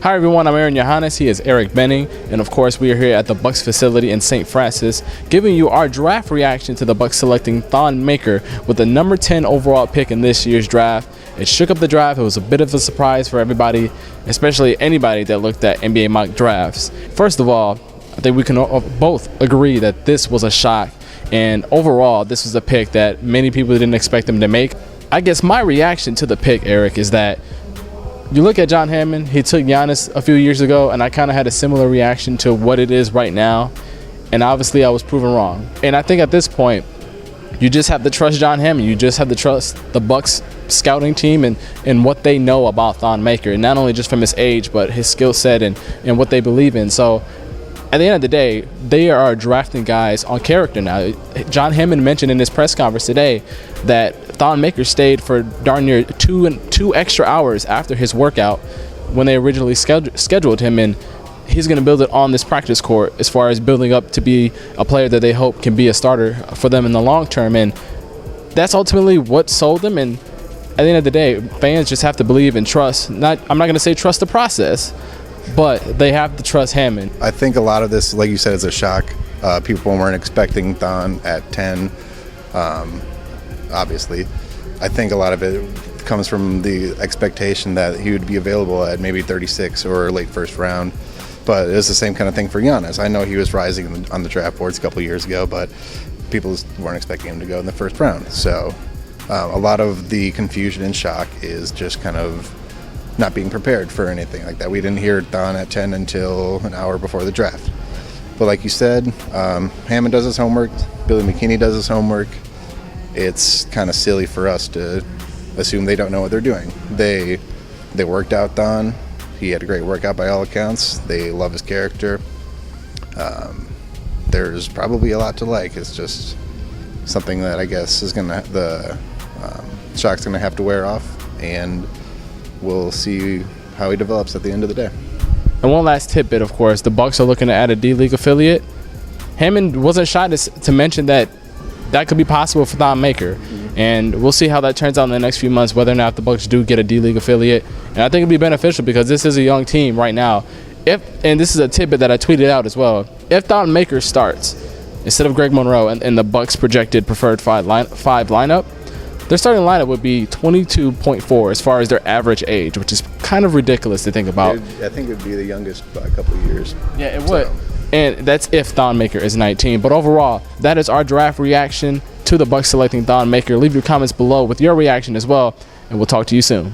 Hi everyone, I'm Aron Yohannes. He is Buenning, and of course we are here at the Bucks facility in St. Francis, giving you our draft reaction to the Bucks selecting Thon Maker with the number 10 overall pick in this year's draft. It shook up the draft. It was a bit of a surprise for everybody, especially anybody that looked at NBA mock drafts. First of all, I think we can both agree that this was a shock, and overall this was a pick that many people didn't expect him to make. I guess my reaction to the pick, Eric, is that you look at John Hammond, he took Yohannes a few years ago, and I kind of had a similar reaction to what it is right now. And obviously I was proven wrong. And I think at this point, you just have to trust John Hammond. You just have to trust the Bucks scouting team and what they know about Thon Maker. And not only just from his age, but his skill set and what they believe in. So at the end of the day, they are drafting guys on character now. John Hammond mentioned in his press conference today that Thon Maker stayed for darn near two extra hours after his workout when they originally scheduled him, and he's going to build it on this practice court as far as building up to be a player that they hope can be a starter for them in the long term. And that's ultimately what sold them. And at the end of the day, fans just have to believe and trust. I'm not going to say trust the process, but they have to trust Hammond. I think a lot of this, like you said, is a shock. People weren't expecting Thon at 10, obviously. I think a lot of it comes from the expectation that he would be available at maybe 36 or late first round. But it's the same kind of thing for Yohannes. I know he was rising on the draft boards a couple years ago, but people weren't expecting him to go in the first round. So a lot of the confusion and shock is just kind of not being prepared for anything like that. We didn't hear Thon at 10 until an hour before the draft. But like you said, Hammond does his homework, Billy McKinney does his homework. It's kind of silly for us to assume they don't know what they're doing. They worked out Thon. He had a great workout by all accounts. They love his character. There's probably a lot to like. It's just something that I guess is the shock's gonna have to wear off, and we'll see how he develops at the end of the day. And one last tidbit, of course, the Bucks are looking to add a D-League affiliate. Hammond wasn't shy to mention that could be possible for Thon Maker. And we'll see how that turns out in the next few months, whether or not the Bucks do get a D-League affiliate. And I think it'll be beneficial because this is a young team right now. And this is a tidbit that I tweeted out as well, if Thon Maker starts instead of Greg Monroe in the Bucks projected preferred five lineup, their starting lineup would be 22.4 as far as their average age, which is kind of ridiculous to think about. I think it would be the youngest by a couple of years. Yeah, it would. And that's if Thon Maker is 19. But overall, that is our draft reaction to the Bucks selecting Thon Maker. Leave your comments below with your reaction as well, and we'll talk to you soon.